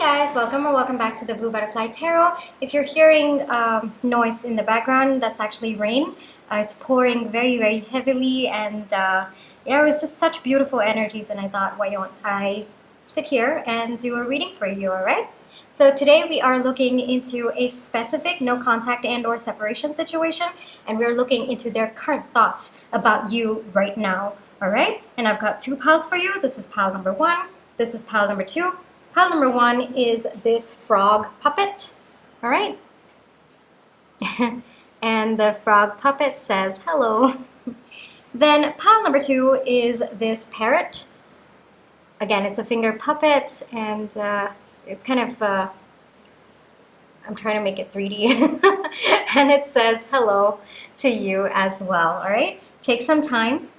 guys, welcome or welcome back to the Blue Butterfly Tarot. If you're hearing noise in the background, that's actually rain. It's pouring very heavily, and yeah, it was just such beautiful energies, and I thought, why don't I sit here and do a reading for you, alright? So today we are looking into a specific no contact and or separation situation, and we're looking into their current thoughts about you right now, alright? And I've got two piles for you. This is pile number one, this is pile number two. Pile number one is this frog puppet, all right? And the frog puppet says hello. Then pile number two is this parrot. Again, it's a finger puppet, and it's kind of, I'm trying to make it 3D. And it says hello to you as well, all right? Take some time,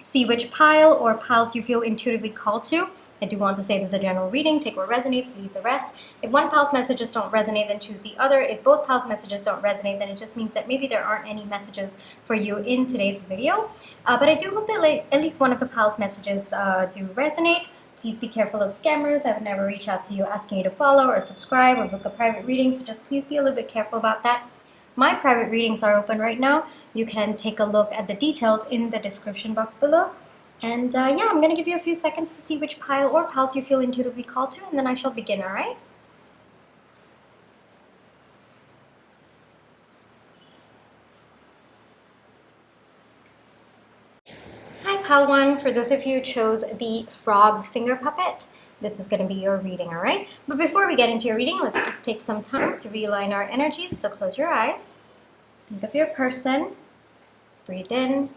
see which pile or piles you feel intuitively called to. I do want to say this is a general reading. Take what resonates, leave the rest. If one pile's messages don't resonate, then choose the other. If both piles' messages don't resonate, then it just means that maybe there aren't any messages for you in today's video. But I do hope that at least one of the pile's messages do resonate. Please be careful of scammers. I would never reach out to you asking you to follow or subscribe or book a private reading, so just please be a little bit careful about that. My private readings are open right now. You can take a look at the details in the description box below. And yeah, I'm going to give you a few seconds to see which pile or piles you feel intuitively called to, and then I shall begin, alright? Hi, pile one. For those of you who chose the frog finger puppet, this is going to be your reading, alright? But before we get into your reading, let's just take some time to realign our energies. So close your eyes. Think of your person. Breathe in.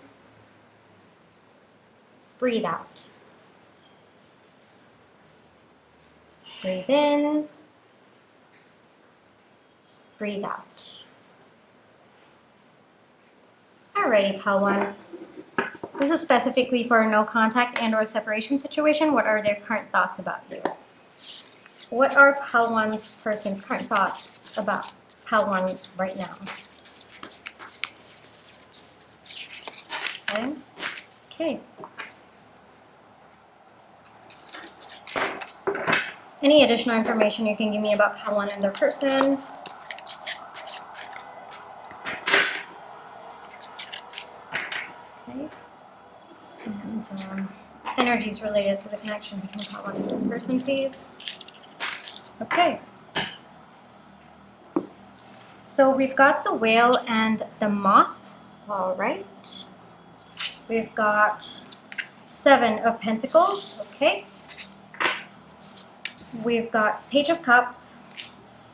Breathe out. Breathe in. Breathe out. Alrighty, pile one. This is specifically for a no contact and or separation situation. What are their current thoughts about you? What are pile one's person's current thoughts about pile one right now? Okay. Any additional information you can give me about pile one and their person? Okay. And energies related to the connection between pile one and their person, please. Okay. So we've got the whale and the moth. All right. We've got 7 of Pentacles. Okay. We've got Page of Cups,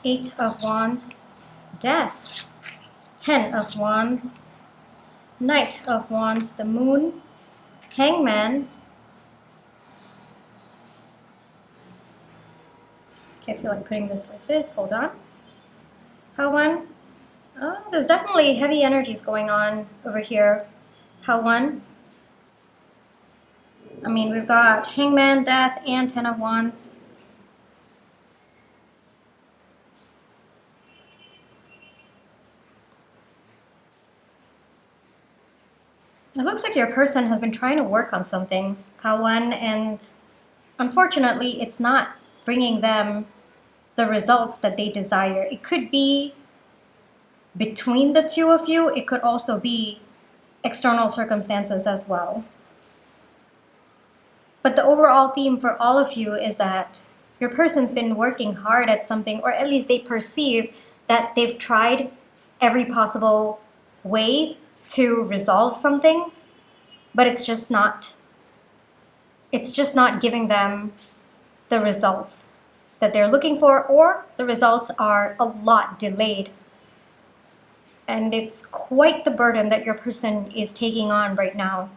8 of Wands, Death, 10 of Wands, Knight of Wands, the Moon, Hangman. Okay, I feel like putting this like this. Hold on. Pile one. Oh, there's definitely heavy energies going on over here. Pile one. I mean, we've got Hangman, Death, and 10 of Wands. It looks like your person has been trying to work on something, pile one, and unfortunately it's not bringing them the results that they desire. It could be between the two of you. It could also be external circumstances as well. But the overall theme for all of you is that your person's been working hard at something, or at least they perceive that they've tried every possible way to resolve something, but it's just not giving them the results that they're looking for, or the results are a lot delayed. And it's quite the burden that your person is taking on right now.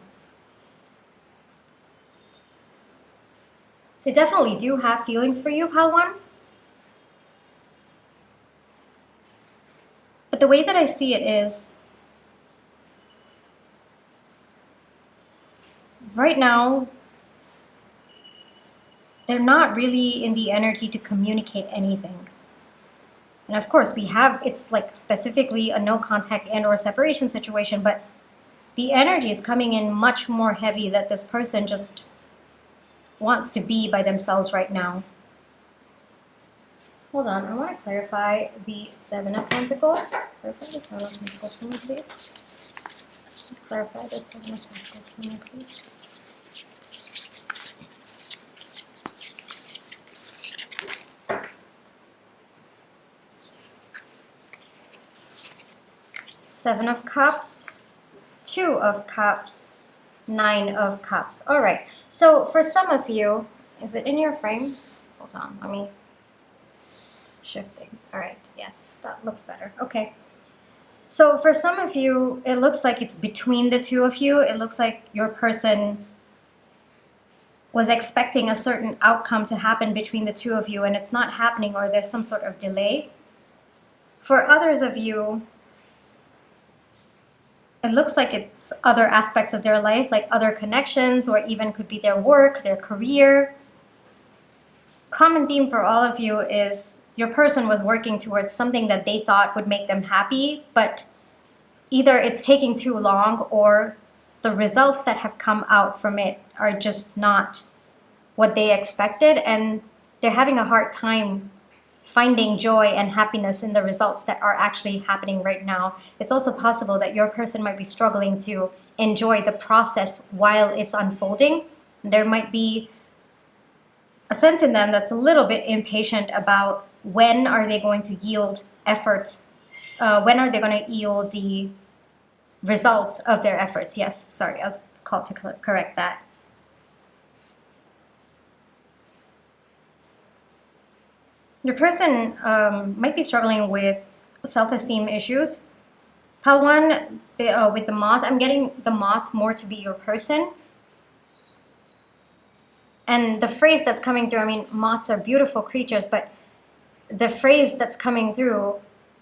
They definitely do have feelings for you, pile one. But the way that I see it is, right now, they're not really in the energy to communicate anything. And of course, it's like specifically a no contact and or separation situation, but the energy is coming in much more heavy that this person just wants to be by themselves right now. Hold on, I want to clarify the Seven of Pentacles. Clarify the Seven of Pentacles for me, please. Clarify the Seven of Pentacles for me, please. Seven of Cups, Two of Cups, Nine of Cups. All right, so for some of you, is it in your frame? Hold on, let me shift things. All right, yes, that looks better. Okay. So for some of you, it looks like it's between the two of you. It looks like your person was expecting a certain outcome to happen between the two of you, and it's not happening, or there's some sort of delay. For others of you, it looks like it's other aspects of their life, like other connections, or even could be their work, their career. Common theme for all of you is your person was working towards something that they thought would make them happy, but either it's taking too long, or the results that have come out from it are just not what they expected, and they're having a hard time finding joy and happiness in the results that are actually happening right now. It's also possible that your person might be struggling to enjoy the process while it's unfolding. There might be a sense in them that's a little bit impatient about when are they going to yield efforts, when are they going to yield the results of their efforts. Yes, sorry, I was called to correct that. Your person might be struggling with self-esteem issues. Pile 1, with the moth, I'm getting the moth more to be your person. And the phrase that's coming through, I mean, moths are beautiful creatures, but the phrase that's coming through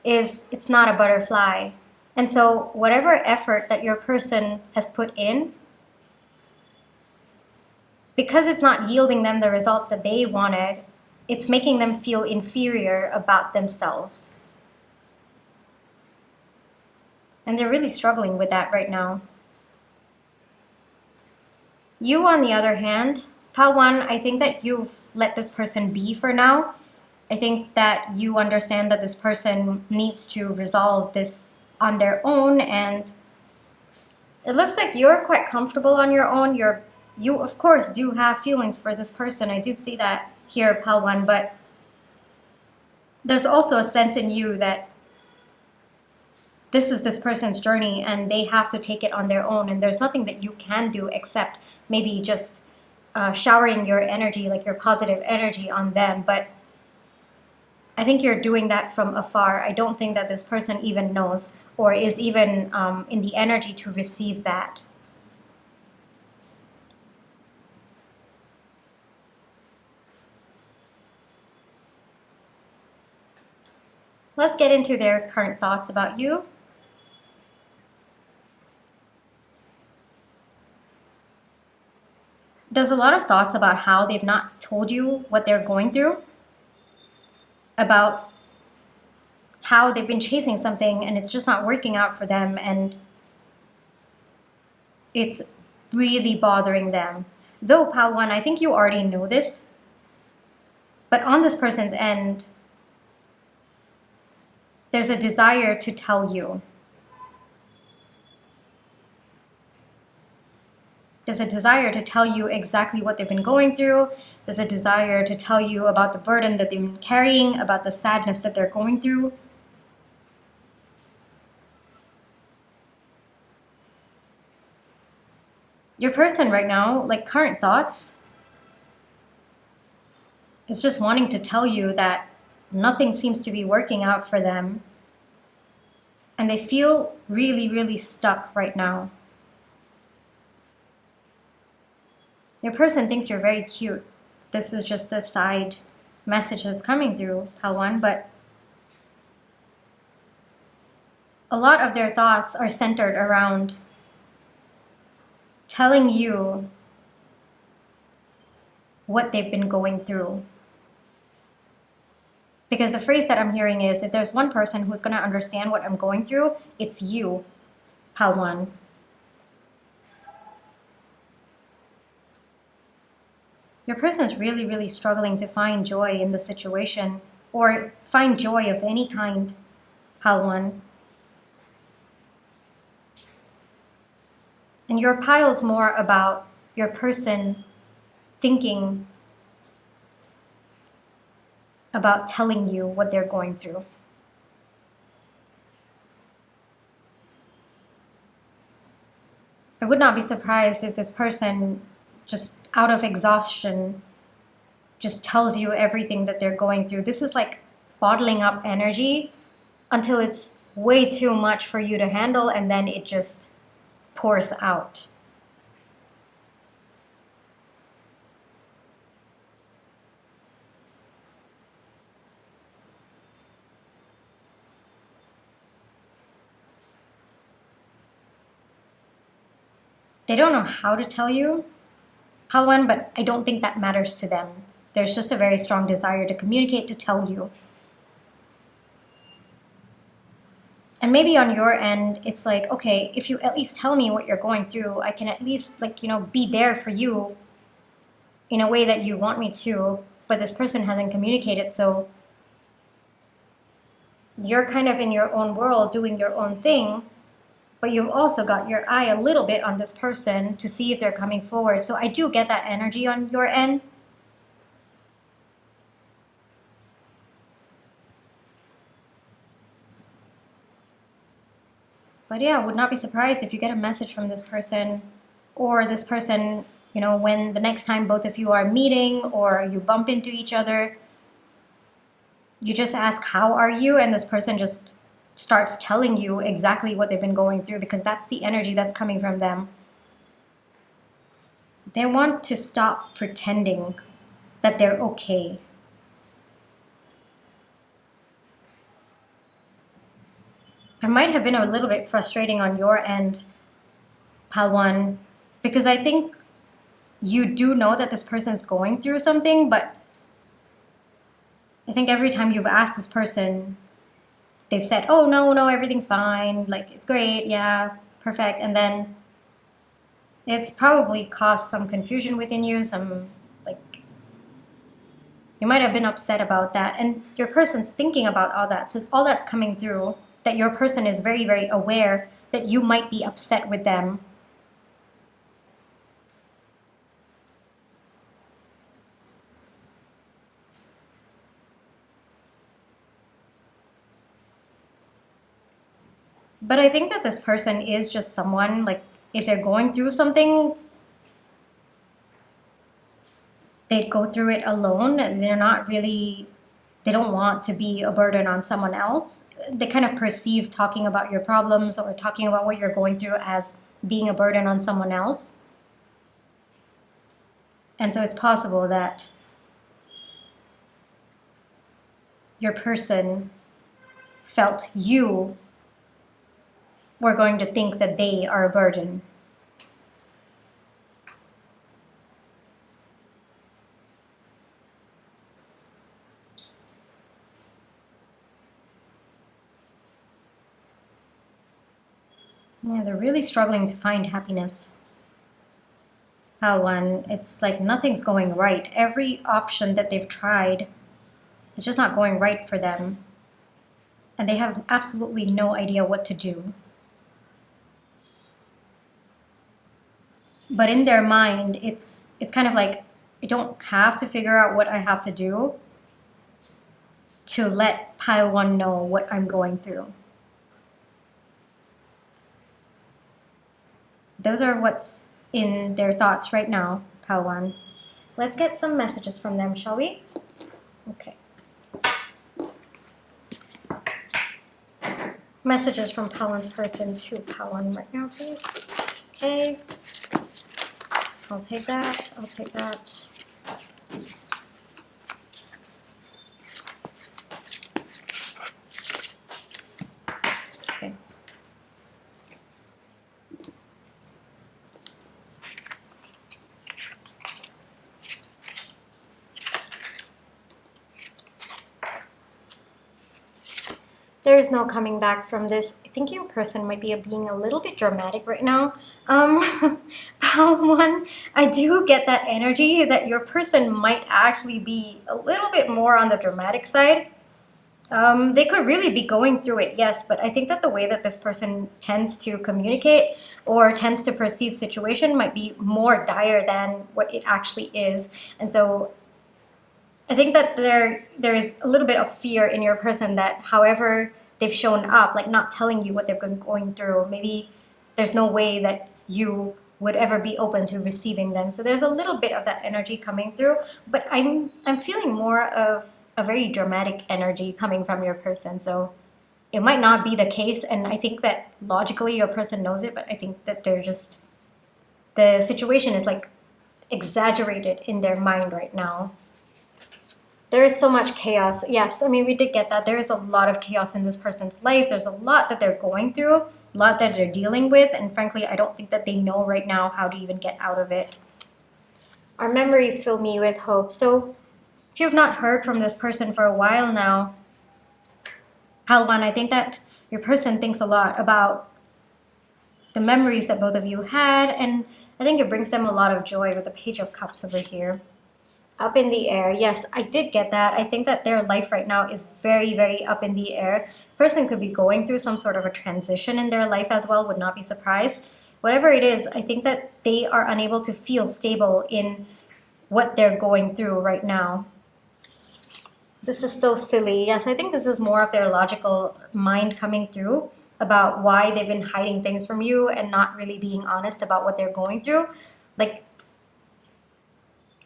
is it's not a butterfly. And so whatever effort that your person has put in, because it's not yielding them the results that they wanted, it's making them feel inferior about themselves. And they're really struggling with that right now. You, on the other hand, Pile 1, I think that you've let this person be for now. I think that you understand that this person needs to resolve this on their own, and it looks like you're quite comfortable on your own. You of course do have feelings for this person. I do see that here, Pile 1, but there's also a sense in you that this is this person's journey and they have to take it on their own, and there's nothing that you can do except maybe just showering your energy, like your positive energy, on them. But I think you're doing that from afar. I don't think that this person even knows or is even in the energy to receive that. Let's get into their current thoughts about you. There's a lot of thoughts about how they've not told you what they're going through, about how they've been chasing something and it's just not working out for them, and it's really bothering them. Though, Pile 1, I think you already know this, but on this person's end, there's a desire to tell you. There's a desire to tell you exactly what they've been going through. There's a desire to tell you about the burden that they've been carrying, about the sadness that they're going through. Your person right now, like current thoughts, is just wanting to tell you that nothing seems to be working out for them. And they feel really, really stuck right now. Your person thinks you're very cute. This is just a side message that's coming through, Pile 1, but a lot of their thoughts are centered around telling you what they've been going through. Because the phrase that I'm hearing is, if there's one person who's going to understand what I'm going through, it's you, Pile 1. Your person is really, really struggling to find joy in the situation, or find joy of any kind, pile 1. And your pile's more about your person thinking about telling you what they're going through. I would not be surprised if this person, just out of exhaustion, just tells you everything that they're going through. This is like bottling up energy until it's way too much for you to handle, and then it just pours out. They don't know how to tell you, pile 1, but I don't think that matters to them. There's just a very strong desire to communicate, to tell you. And maybe on your end, it's like, okay, if you at least tell me what you're going through, I can at least, like, be there for you in a way that you want me to. But this person hasn't communicated, so you're kind of in your own world doing your own thing, but you've also got your eye a little bit on this person to see if they're coming forward. So I do get that energy on your end. But yeah, I would not be surprised if you get a message from this person, or this person, when the next time both of you are meeting or you bump into each other, you just ask, how are you? And this person just starts telling you exactly what they've been going through, because that's the energy that's coming from them. They want to stop pretending that they're okay. It might have been a little bit frustrating on your end, pile 1, because I think you do know that this person's going through something, but I think every time you've asked this person, they've said, oh, no, everything's fine, like, it's great, yeah, perfect. And then it's probably caused some confusion within you, you might have been upset about that. And your person's thinking about all that. So all that's coming through, that your person is very, very aware that you might be upset with them. But I think that this person is just someone, like, if they're going through something, they'd go through it alone. They don't want to be a burden on someone else. They kind of perceive talking about your problems or talking about what you're going through as being a burden on someone else. And so it's possible that your person felt you were going to think that they are a burden. Yeah, they're really struggling to find happiness. Pile 1, it's like nothing's going right. Every option that they've tried is just not going right for them. And they have absolutely no idea what to do. But in their mind, it's kind of like, I don't have to figure out what I have to do to let pile 1 know what I'm going through. Those are what's in their thoughts right now, pile 1. Let's get some messages from them, shall we? Okay. Messages from pile 1's person to pile 1 right now, please. Okay. I'll take that. I'll take that. Okay. There's no coming back from this. I think your person might be being a little bit dramatic right now. Pile 1, I do get that energy that your person might actually be a little bit more on the dramatic side. They could really be going through it, yes, but I think that the way that this person tends to communicate or tends to perceive situation might be more dire than what it actually is. And so I think that there is a little bit of fear in your person that however they've shown up, like not telling you what they've been going through, maybe there's no way that you would ever be open to receiving them. So there's a little bit of that energy coming through, but I'm feeling more of a very dramatic energy coming from your person. So it might not be the case, and I think that logically your person knows it, but I think that they're just, the situation is like exaggerated in their mind right now. There is so much chaos. Yes, I mean, we did get that. There is a lot of chaos in this person's life. There's a lot that they're going through, a lot that they're dealing with, and frankly, I don't think that they know right now how to even get out of it. Our memories fill me with hope. So if you've not heard from this person for a while now, Palwan, I think that your person thinks a lot about the memories that both of you had, and I think it brings them a lot of joy with the Page of Cups over here. Up in the air. Yes, I did get that. I think that their life right now is very, very up in the air. Person could be going through some sort of a transition in their life as well, would not be surprised. Whatever it is, I think that they are unable to feel stable in what they're going through right now. This is so silly. Yes, I think this is more of their logical mind coming through about why they've been hiding things from you and not really being honest about what they're going through. Like,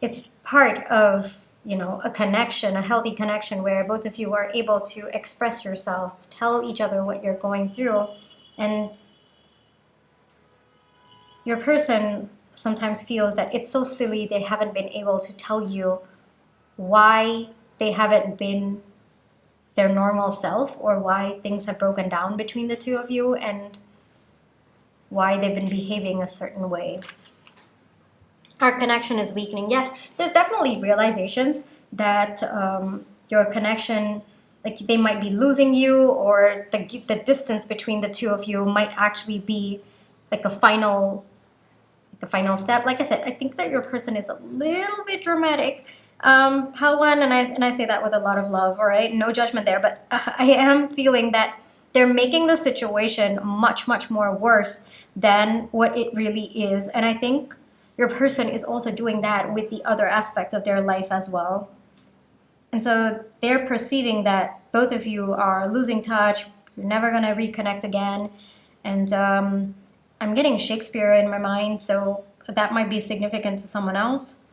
it's part of, you know, a connection, a healthy connection where both of you are able to express yourself, tell each other what you're going through. And your person sometimes feels that it's so silly they haven't been able to tell you why they haven't been their normal self, or why things have broken down between the two of you, and why they've been behaving a certain way. Our connection is weakening. Yes, there's definitely realizations that your connection, like they might be losing you, or the distance between the two of you might actually be like a final step. Like I said, I think that your person is a little bit dramatic, Palwan, and I say that with a lot of love. All right, no judgment there, but I am feeling that they're making the situation much, much more worse than what it really is, and I think your person is also doing that with the other aspect of their life as well. And so they're perceiving that both of you are losing touch, you're never going to reconnect again. And I'm getting Shakespeare in my mind, so that might be significant to someone else.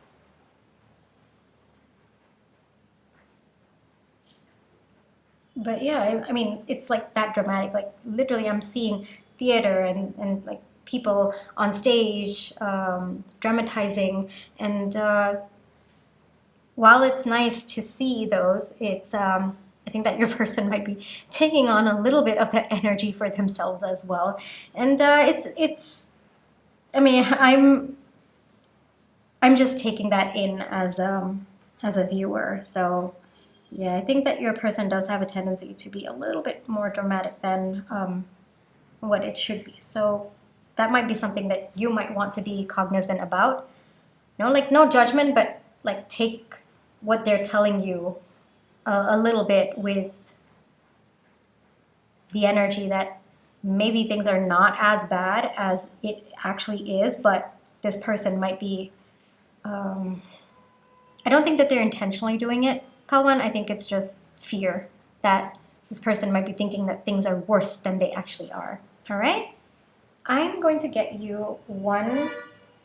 But yeah, I mean, it's like that dramatic. Like literally I'm seeing theater and like people on stage dramatizing, and while it's nice to see those, it's I think that your person might be taking on a little bit of that energy for themselves as well, and it's I mean, I'm just taking that in as a viewer. So yeah, I think that your person does have a tendency to be a little bit more dramatic than what it should be. So that might be something that you might want to be cognizant about. You know, like no judgment, but like take what they're telling you a little bit with the energy that maybe things are not as bad as it actually is, but this person might be, I don't think that they're intentionally doing it, Palwan. I think it's just fear that this person might be thinking that things are worse than they actually are. All right? I'm going to get you one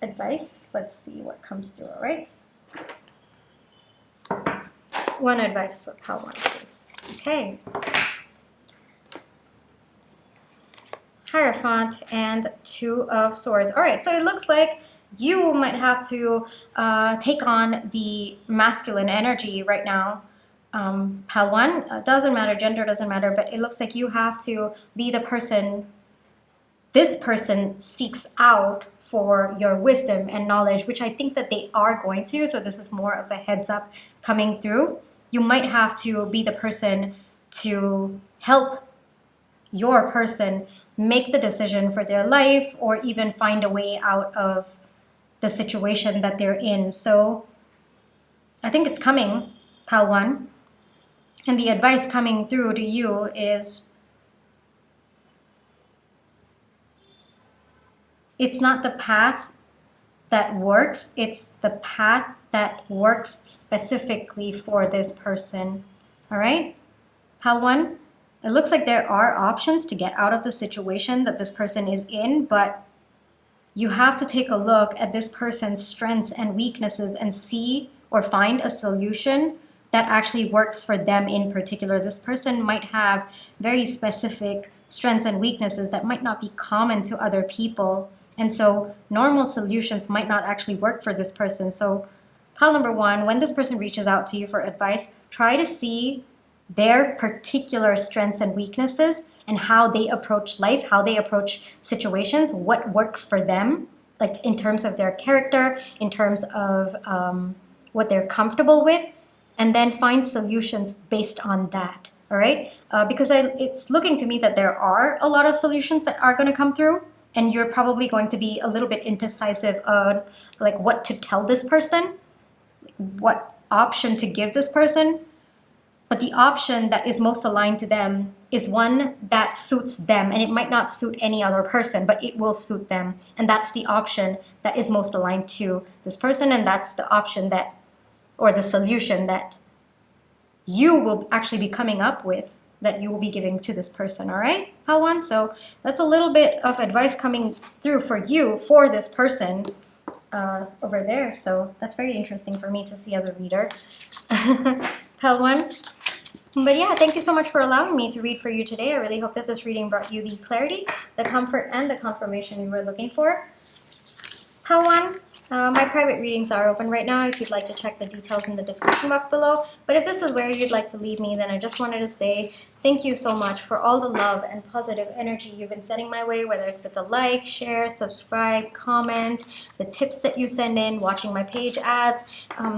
advice. Let's see what comes through, all right? One advice for Palwan, please. Okay. Hierophant and Two of Swords. All right, so it looks like you might have to take on the masculine energy right now. Palwan, doesn't matter, gender doesn't matter, but it looks like you have to be the person this person seeks out for your wisdom and knowledge, which I think that they are going to. So this is more of a heads up coming through. You might have to be the person to help your person make the decision for their life, or even find a way out of the situation that they're in. So I think it's coming, Palwan. And the advice coming through to you is, it's not the path that works, it's the path that works specifically for this person. All right, Pal 1, it looks like there are options to get out of the situation that this person is in, but you have to take a look at this person's strengths and weaknesses and see or find a solution that actually works for them in particular. This person might have very specific strengths and weaknesses that might not be common to other people. And so normal solutions might not actually work for this person. So pile number 1, when this person reaches out to you for advice, try to see their particular strengths and weaknesses and how they approach life, how they approach situations, what works for them, like in terms of their character, in terms of what they're comfortable with, and then find solutions based on that, all right? Because it's looking to me that there are a lot of solutions that are going to come through, and you're probably going to be a little bit indecisive on like what to tell this person, what option to give this person. But the option that is most aligned to them is one that suits them, and it might not suit any other person, but it will suit them. And that's the option that is most aligned to this person, and that's the option that, or the solution that you will actually be coming up with, that you will be giving to this person, all right, Pal 1? So that's a little bit of advice coming through for you, for this person over there. So that's very interesting for me to see as a reader. Pal 1. But yeah, thank you so much for allowing me to read for you today. I really hope that this reading brought you the clarity, the comfort, and the confirmation you were looking for. Pal 1, my private readings are open right now if you'd like to check the details in the description box below. But if this is where you'd like to leave me, then I just wanted to say thank you so much for all the love and positive energy you've been sending my way, whether it's with a like, share, subscribe, comment, the tips that you send in, watching my page ads.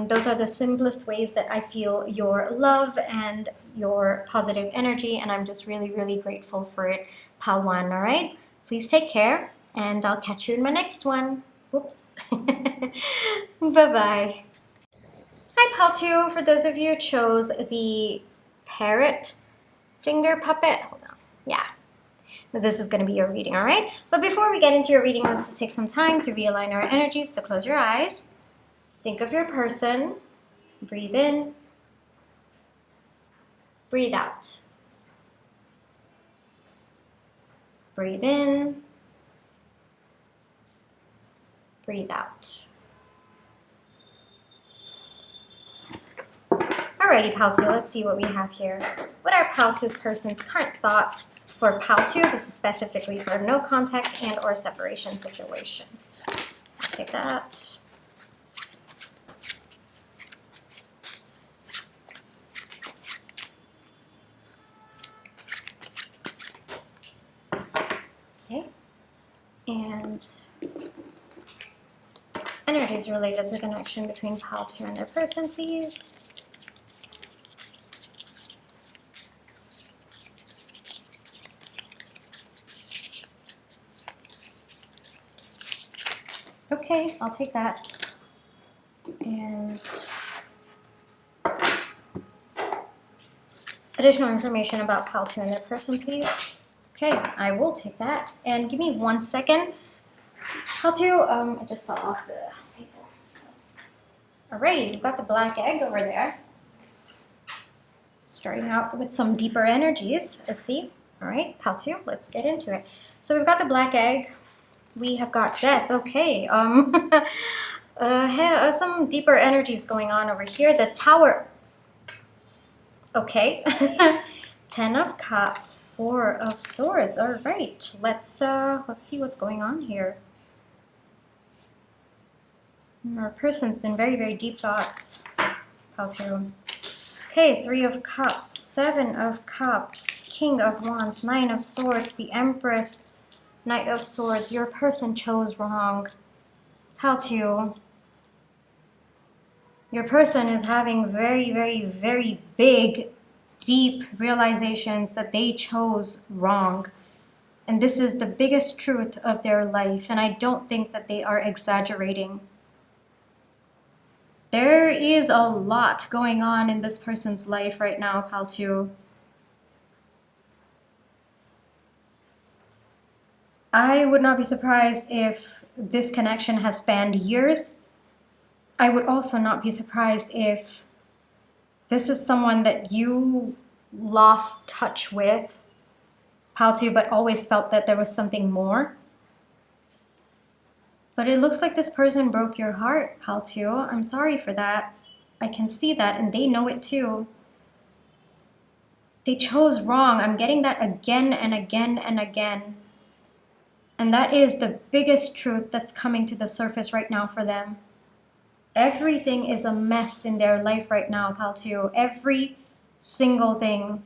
Those are the simplest ways that I feel your love and your positive energy, and I'm just really, really grateful for it, Pal 1, all right? Please take care, and I'll catch you in my next one. Whoops. Bye-bye. Hi, Pal 2. For those of you who chose the parrot finger puppet, hold on. Yeah. This is going to be your reading, all right? But before we get into your reading, let's just take some time to realign our energies. So close your eyes. Think of your person. Breathe in. Breathe out. Breathe in. Breathe out. Alrighty, Pal 2, let's see what we have here. What are Pal 2's person's current thoughts for Pal 2? This is specifically for no contact and or separation situation. Take that. Okay. And energies related to connection between Pal 2 and their person, please. Okay, I'll take that. And additional information about Pal 2 and their person, please. Okay, I will take that. And give me 1 second. Pal 2, I just fell off the table. So. Alrighty, you've got the black egg over there. Starting out with some deeper energies, let's see. Alright, Pal 2, let's get into it. So we've got the black egg. We have got death. Okay, some deeper energies going on over here. The Tower. Okay. 10 of Cups, 4 of Swords. All right, let's see what's going on here. Our person's in very, very deep thoughts. Pal 2. Okay, 3 of Cups, 7 of Cups, King of Wands, 9 of Swords, the Empress, Knight of Swords. Your person chose wrong. Pal 2. Your person is having very, very, very big, deep realizations that they chose wrong. And this is the biggest truth of their life. And I don't think that they are exaggerating. There is a lot going on in this person's life right now, Pal 2. I would not be surprised if this connection has spanned years. I would also not be surprised if this is someone that you lost touch with, Pal 2, but always felt that there was something more. But it looks like this person broke your heart, Pal 2. I'm sorry for that. I can see that, and they know it too. They chose wrong. I'm getting that again and again and again. And that is the biggest truth that's coming to the surface right now for them. Everything is a mess in their life right now, Pal 2. Every single thing.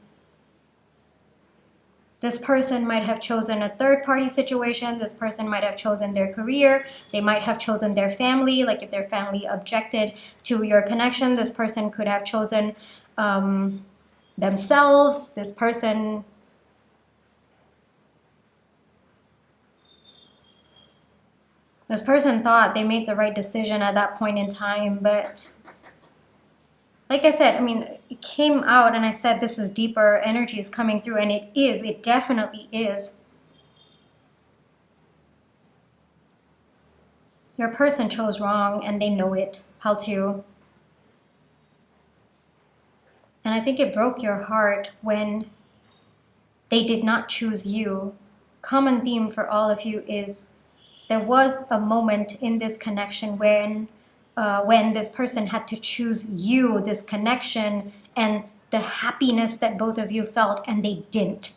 This person might have chosen a third-party situation. This person might have chosen their career. They might have chosen their family. Like if their family objected to your connection, this person could have chosen themselves. This person thought they made the right decision at that point in time, but like I said, I mean, it came out and I said this is deeper energy is coming through, and it definitely is. Your person chose wrong and they know it, Pal 2. And I think it broke your heart when they did not choose you. Common theme for all of you is there was a moment in this connection when this person had to choose you, this connection, and the happiness that both of you felt, and they didn't.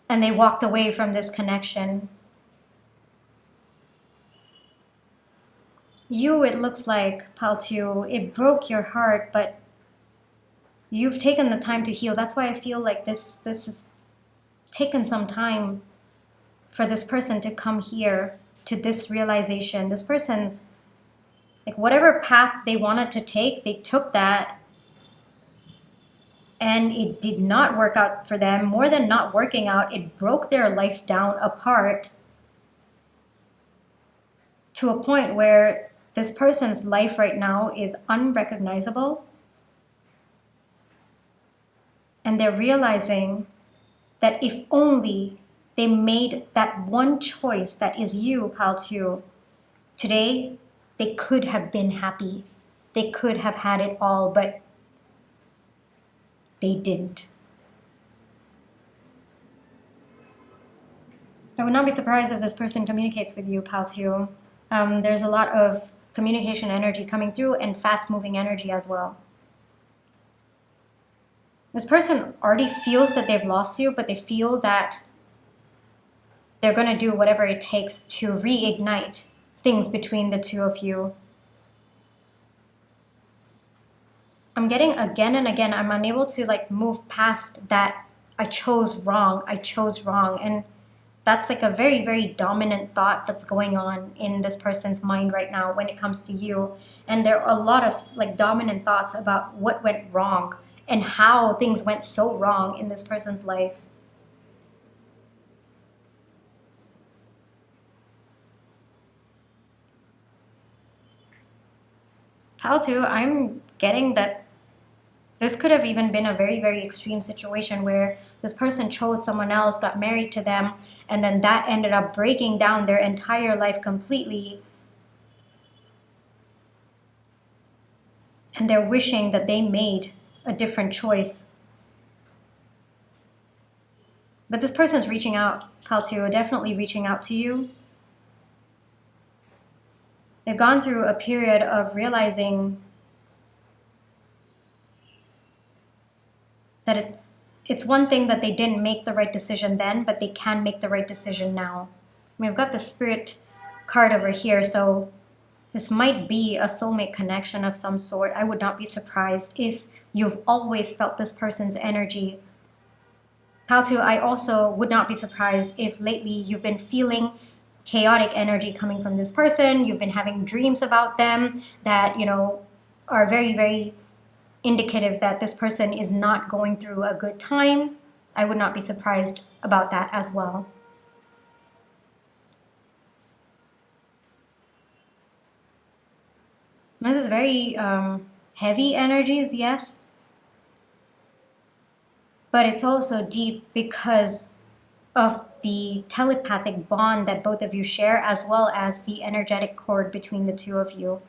And they walked away from this connection. You, it looks like, Pal 2, it broke your heart, but you've taken the time to heal. That's why I feel like this has taken some time for this person to come here to this realization. This person's, like, whatever path they wanted to take, they took that, and it did not work out for them. More than not working out, it broke their life down apart to a point where this person's life right now is unrecognizable. And they're realizing that if only they made that one choice that is you, Pal 2, today they could have been happy. They could have had it all, but they didn't. I would not be surprised if this person communicates with you, Pal 2. There's a lot of communication energy coming through and fast-moving energy as well. This person already feels that they've lost you, but they feel that they're going to do whatever it takes to reignite things between the two of you. I'm getting again and again, I'm unable to move past that I chose wrong, and that's like a very, very dominant thought that's going on in this person's mind right now when it comes to you. And there are a lot of dominant thoughts about what went wrong and how things went so wrong in this person's life. Pal 2, I'm getting that this could have even been a very, very extreme situation where this person chose someone else, got married to them, and then that ended up breaking down their entire life completely. And they're wishing that they made a different choice. But this person's reaching out, Pal 2, definitely reaching out to you. They've gone through a period of realizing that it's one thing that they didn't make the right decision then, but they can make the right decision now. I mean, I've got the Spirit card over here, so this might be a soulmate connection of some sort. I would not be surprised if you've always felt this person's energy. Pal 2, I also would not be surprised if lately you've been feeling chaotic energy coming from this person. You've been having dreams about them that, are very, very indicative that this person is not going through a good time. I would not be surprised about that as well. This is very heavy energies, yes. But it's also deep because of the telepathic bond that both of you share, as well as the energetic cord between the two of you.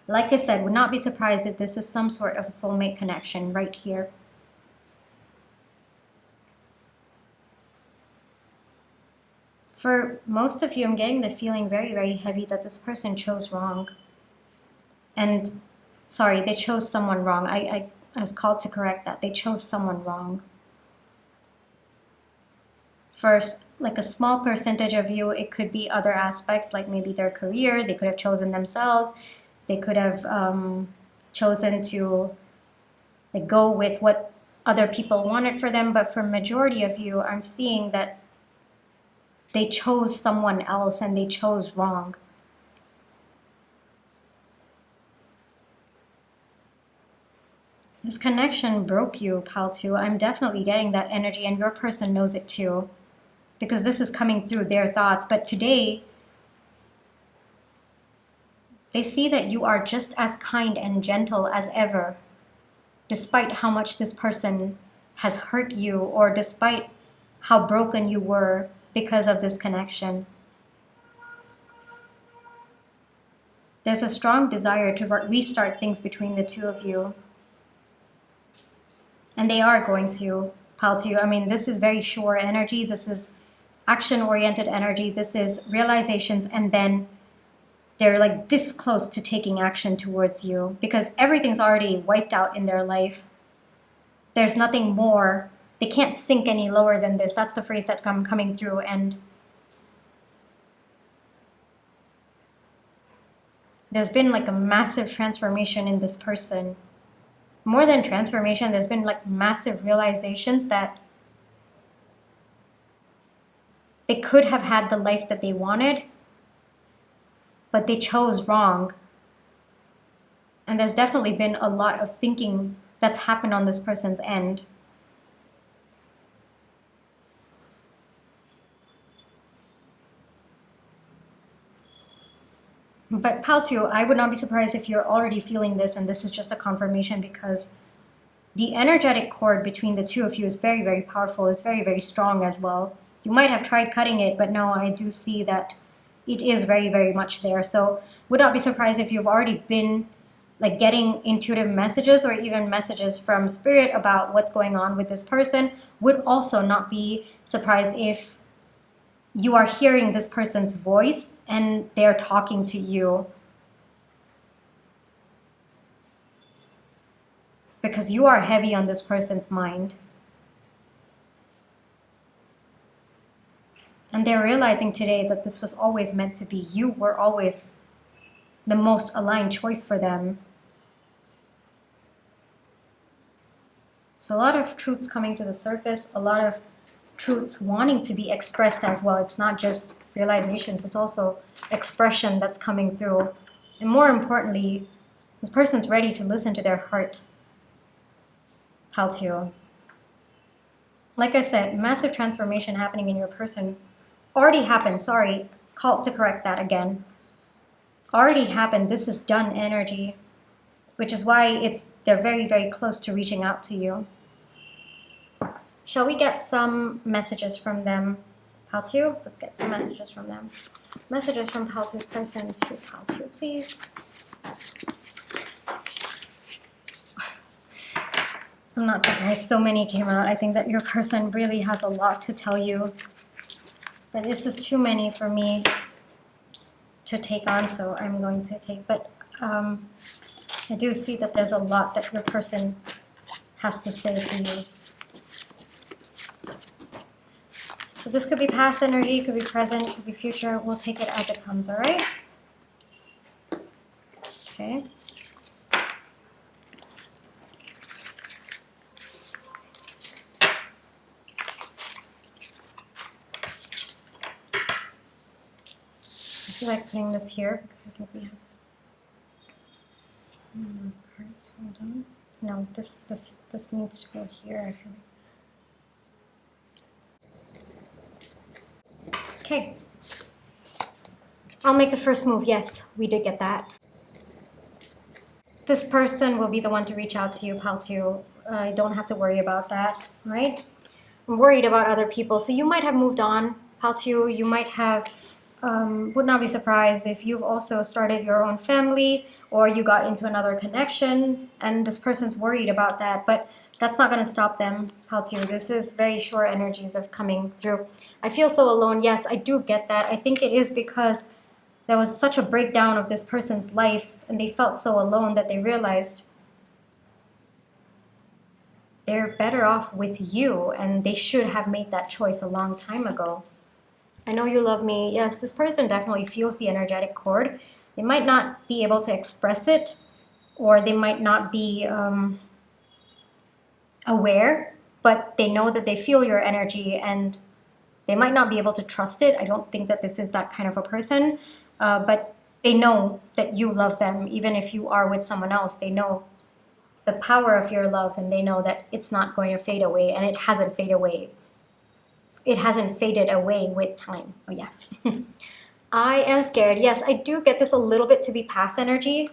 Like I said, would not be surprised if this is some sort of a soulmate connection right here. For most of you, I'm getting the feeling very, very heavy that this person chose wrong. And sorry, they chose someone wrong. I was called to correct that. They chose someone wrong. First, like a small percentage of you, it could be other aspects, like maybe their career. They could have chosen themselves. They could have chosen to like go with what other people wanted for them. But for majority of you, I'm seeing that they chose someone else and they chose wrong. This connection broke you, pal, too. I'm definitely getting that energy, and your person knows it too, because this is coming through their thoughts. But today, they see that you are just as kind and gentle as ever, despite how much this person has hurt you, or despite how broken you were because of this connection. There's a strong desire to restart things between the two of you. And they are going to, pal, to you. I mean, this is very sure energy. This is action-oriented energy. This is realizations, and then they're like this close to taking action towards you because everything's already wiped out in their life. There's nothing more. They can't sink any lower than this. That's the phrase that I'm coming through. And there's been like a massive transformation in this person. More than transformation, there's been like massive realizations that they could have had the life that they wanted, but they chose wrong. And there's definitely been a lot of thinking that's happened on this person's end. But Paltu, I would not be surprised if you're already feeling this and this is just a confirmation, because the energetic cord between the two of you is very, very powerful. It's very, very strong as well. You might have tried cutting it, but no, I do see that it is very, very much there. So would not be surprised if you've already been like getting intuitive messages or even messages from spirit about what's going on with this person. Would also not be surprised if you are hearing this person's voice and they're talking to you. Because you are heavy on this person's mind. And they're realizing today that this was always meant to be. You were always the most aligned choice for them. So a lot of truths coming to the surface, a lot of truths wanting to be expressed as well. It's not just realizations, it's also expression that's coming through. And more importantly, this person's ready to listen to their heart. Paltio. Like I said, massive transformation happening in your person. Already happened, sorry, called to correct that again. Already happened, this is done energy, which is why they're very, very close to reaching out to you. Shall we get some messages from them, Paltu? Let's get some messages from them. Messages from Paltu's person to Paltu, please. I'm not surprised so many came out. I think that your person really has a lot to tell you. But this is too many for me to take on, so I'm going to take. But I do see that there's a lot that your person has to say to you. So this could be past energy, could be present, could be future. We'll take it as it comes, all right? Okay. I feel like putting this here because I think we have cards. Hold on. No, this needs to go here, I feel like. Okay. I'll make the first move. Yes, we did get that. this person will be the one to reach out to you, pal 2. I don't have to worry about that, right? I'm worried about other people. So you might have moved on, pal 2. You might have, would not be surprised if you've also started your own family or you got into another connection and this person's worried about that. But that's not going to stop them, pal 2. This is very sure energies of coming through. I feel so alone. Yes, I do get that. I think it is because there was such a breakdown of this person's life and they felt so alone that they realized they're better off with you and they should have made that choice a long time ago. I know you love me. Yes, this person definitely feels the energetic cord. They might not be able to express it, or they might not be aware, but they know that they feel your energy and they might not be able to trust it. I don't think that this is that kind of a person, but they know that you love them. Even if you are with someone else, they know the power of your love and they know that it's not going to fade away, and it hasn't faded away. It hasn't faded away with time. Oh yeah. I am scared. Yes, I do get this a little bit to be past energy,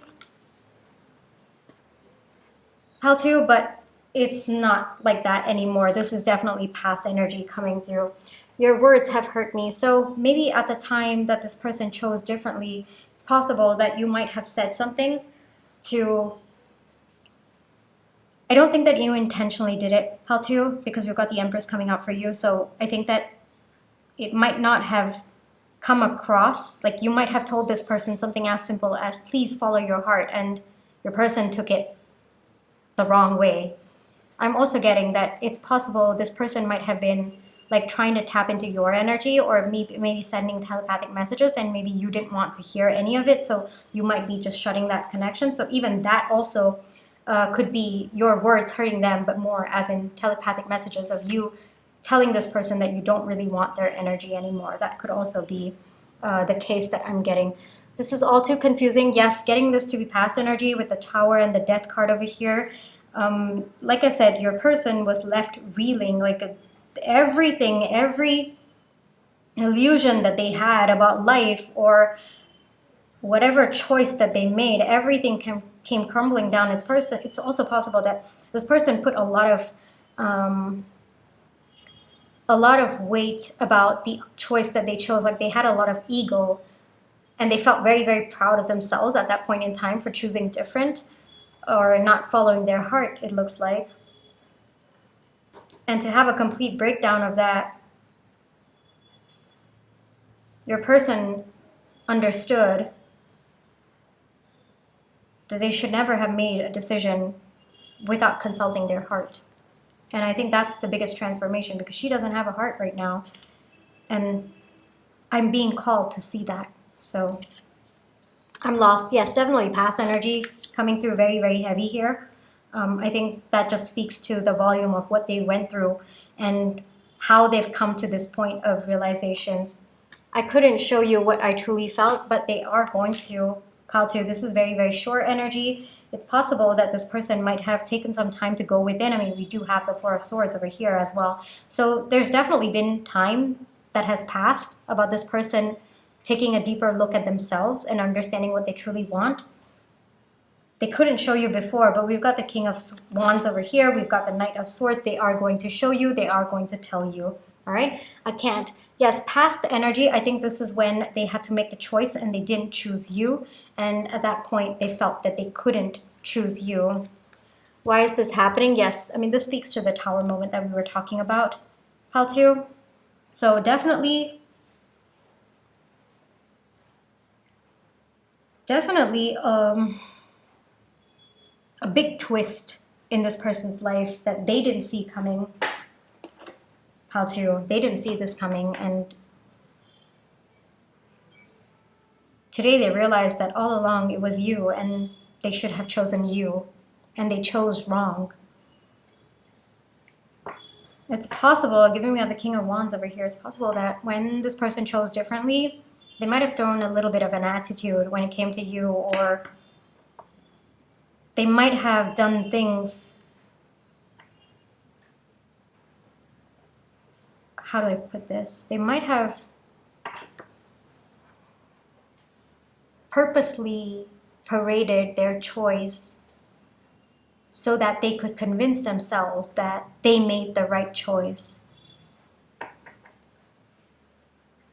how to, but it's not like that anymore. This is definitely past energy coming through. Your words have hurt me. So maybe at the time that this person chose differently, it's possible that you might have said something to... I don't think that you intentionally did it, Paltu, because we've got the Empress coming out for you. So I think that it might not have come across, like you might have told this person something as simple as, please follow your heart, and your person took it the wrong way. I'm also getting that it's possible this person might have been like trying to tap into your energy, or maybe sending telepathic messages, and maybe you didn't want to hear any of it, so you might be just shutting that connection. So even that also could be your words hurting them, but more as in telepathic messages of you telling this person that you don't really want their energy anymore. That could also be the case that I'm getting. This is all too confusing. Yes, getting this to be past energy with the Tower and the Death card over here. Like I said, your person was left reeling, like everything, every illusion that they had about life or whatever choice that they made, everything came crumbling down. It's also possible that this person put a lot of weight about the choice that they chose. Like they had a lot of ego and they felt very, very proud of themselves at that point in time for choosing different or not following their heart, it looks like. And to have a complete breakdown of that, your person understood that they should never have made a decision without consulting their heart. And I think that's the biggest transformation, because she doesn't have a heart right now. And I'm being called to see that. So I'm lost. Yes, definitely past energy coming through very, very heavy here. I think that just speaks to the volume of what they went through and how they've come to this point of realizations. I couldn't show you what I truly felt, but they are going to. Paltu, this is very, very short energy. It's possible that this person might have taken some time to go within. I mean, we do have the Four of Swords over here as well. So there's definitely been time that has passed about this person taking a deeper look at themselves and understanding what they truly want. They couldn't show you before, but we've got the King of Wands over here. We've got the Knight of Swords. They are going to show you. They are going to tell you. All right? I can't. Yes, past energy, I think this is when they had to make the choice and they didn't choose you. And at that point, they felt that they couldn't choose you. Why is this happening? Yes, I mean, this speaks to the Tower moment that we were talking about, Paltu. So definitely a big twist in this person's life that they didn't see coming. Paltu, they didn't see this coming, and today they realized that all along it was you, and they should have chosen you, and they chose wrong. It's possible, given we have the King of Wands over here, it's possible that when this person chose differently, they might have thrown a little bit of an attitude when it came to you, or they might have done things, how do I put this? They might have purposely paraded their choice so that they could convince themselves that they made the right choice.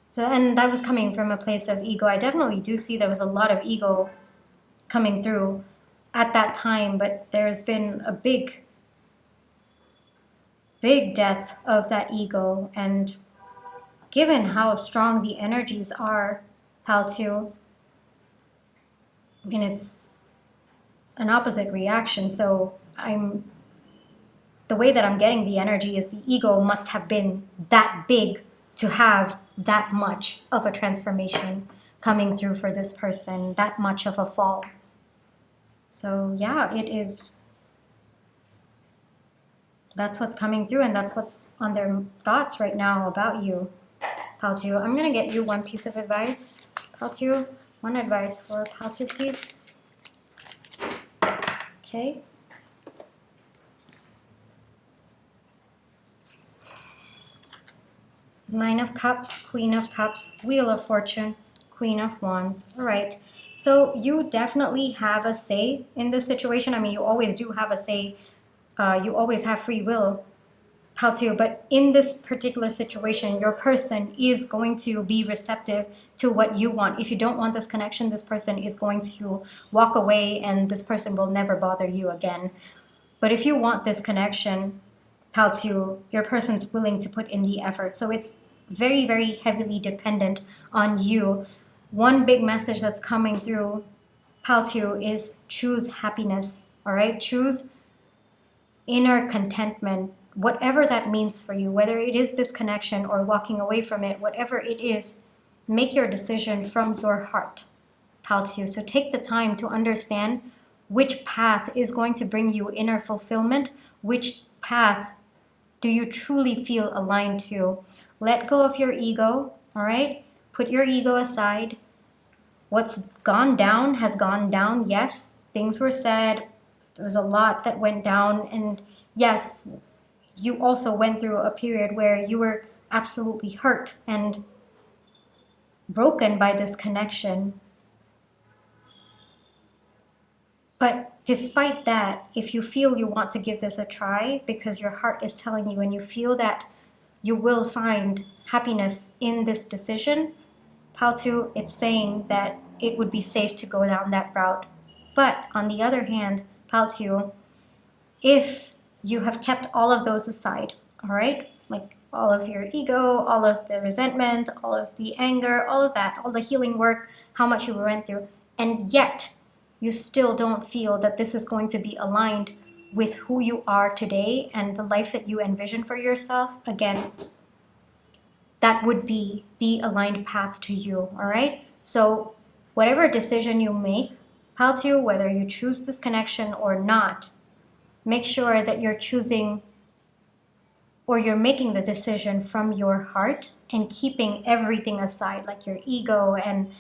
So, and that was coming from a place of ego. I definitely do see there was a lot of ego coming through at that time, but there's been a big death of that ego. And given how strong the energies are, Pal 2, I mean, it's an opposite reaction. So the way that I'm getting the energy is the ego must have been that big to have that much of a transformation coming through for this person, that much of a fall. So yeah, it is. That's what's coming through, and that's what's on their thoughts right now about you, Pal 2. I'm going to get you one piece of advice. Pal 2, one advice for Pal 2, please. Okay. Nine of Cups, Queen of Cups, Wheel of Fortune, Queen of Wands. All right. So you definitely have a say in this situation. I mean, you always do have a say. You always have free will, Pal 2. But in this particular situation, your person is going to be receptive to what you want. If you don't want this connection, this person is going to walk away and this person will never bother you again. But if you want this connection, Pal 2, your person's willing to put in the effort. So it's very, very heavily dependent on you. One big message that's coming through, Pal 2, is choose happiness, all right? Choose inner contentment, whatever that means for you, whether it is this connection or walking away from it, whatever it is, make your decision from your heart, Pal 2. So take the time to understand which path is going to bring you inner fulfillment, which path do you truly feel aligned to. Let go of your ego, all right? Put your ego aside. What's gone down has gone down. Yes, things were said. There was a lot that went down. And yes, you also went through a period where you were absolutely hurt and broken by this connection. But despite that, if you feel you want to give this a try because your heart is telling you and you feel that you will find happiness in this decision, Pal 2, it's saying that it would be safe to go down that route. But on the other hand, Pal 2, if you have kept all of those aside, all right, like all of your ego, all of the resentment, all of the anger, all of that, all the healing work, how much you went through, and yet you still don't feel that this is going to be aligned with who you are today and the life that you envision for yourself, again, that would be the aligned path to you, all right? So whatever decision you make, Pal 2, whether you choose this connection or not, make sure that you're choosing or you're making the decision from your heart and keeping everything aside, like your ego and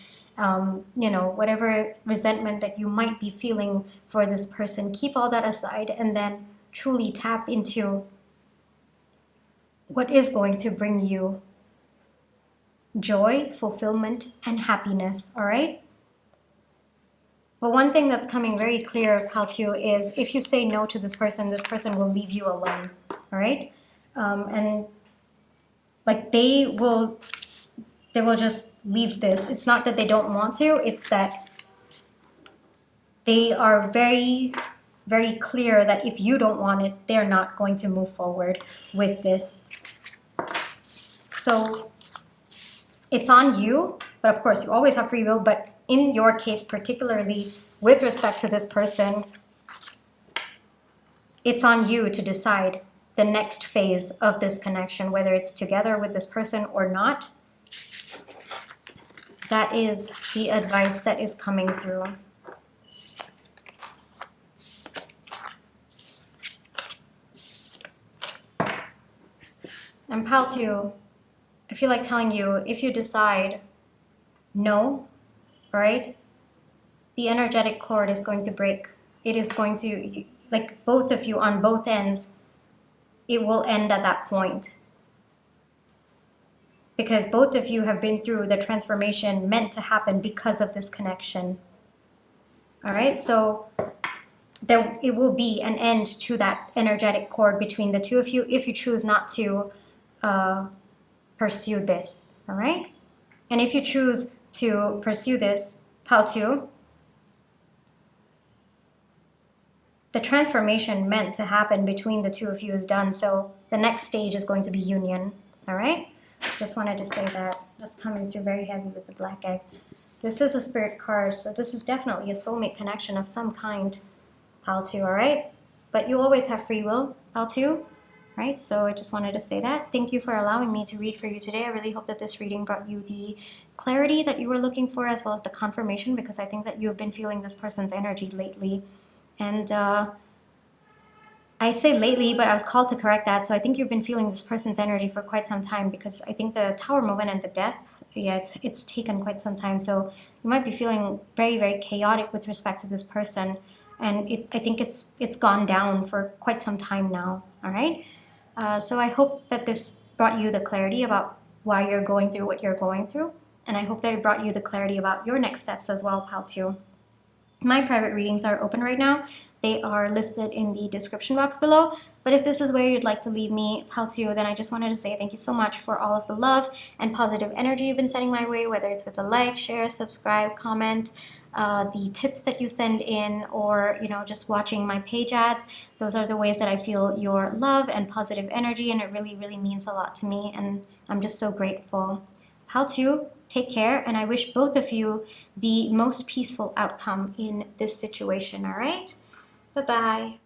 whatever resentment that you might be feeling for this person. Keep all that aside and then truly tap into what is going to bring you joy, fulfillment, and happiness, all right? But one thing that's coming very clear, Pal 2, is if you say no to this person will leave you alone, all right? And like they will just leave this. It's not that they don't want to, it's that they are very, very clear that if you don't want it, they're not going to move forward with this. So it's on you, but of course you always have free will, but in your case, particularly with respect to this person, it's on you to decide the next phase of this connection, whether it's together with this person or not. That is the advice that is coming through. And Pal 2, I feel like telling you, if you decide no, right, the energetic cord is going to break. It is going to, like both of you on both ends, it will end at that point. Because both of you have been through the transformation meant to happen because of this connection. All right, so there it will be an end to that energetic cord between the two of you if you choose not to pursue this, all right? And if you choose to pursue this, pile 2, the transformation meant to happen between the two of you is done, so the next stage is going to be union, all right? Just wanted to say that. That's coming through very heavy with the black egg. This is a spirit card, so this is definitely a soulmate connection of some kind, pile 2, all right? But you always have free will, pile 2, right? So I just wanted to say that. Thank you for allowing me to read for you today. I really hope that this reading brought you the clarity that you were looking for, as well as the confirmation, because I think that you have been feeling this person's energy lately. And I say lately, but I was called to correct that. So I think you've been feeling this person's energy for quite some time, because I think the Tower movement and the death, yeah, it's taken quite some time. So you might be feeling very, very chaotic with respect to this person. And I think it's gone down for quite some time now, all right? So I hope that this brought you the clarity about why you're going through what you're going through. And I hope that it brought you the clarity about your next steps as well, pile 2. My private readings are open right now. They are listed in the description box below. But if this is where you'd like to leave me, pile 2, then I just wanted to say thank you so much for all of the love and positive energy you've been sending my way, whether it's with a like, share, subscribe, comment, the tips that you send in, or just watching my page ads. Those are the ways that I feel your love and positive energy, and it really, really means a lot to me, and I'm just so grateful. Pile 2, take care, and I wish both of you the most peaceful outcome in this situation, all right? Bye-bye.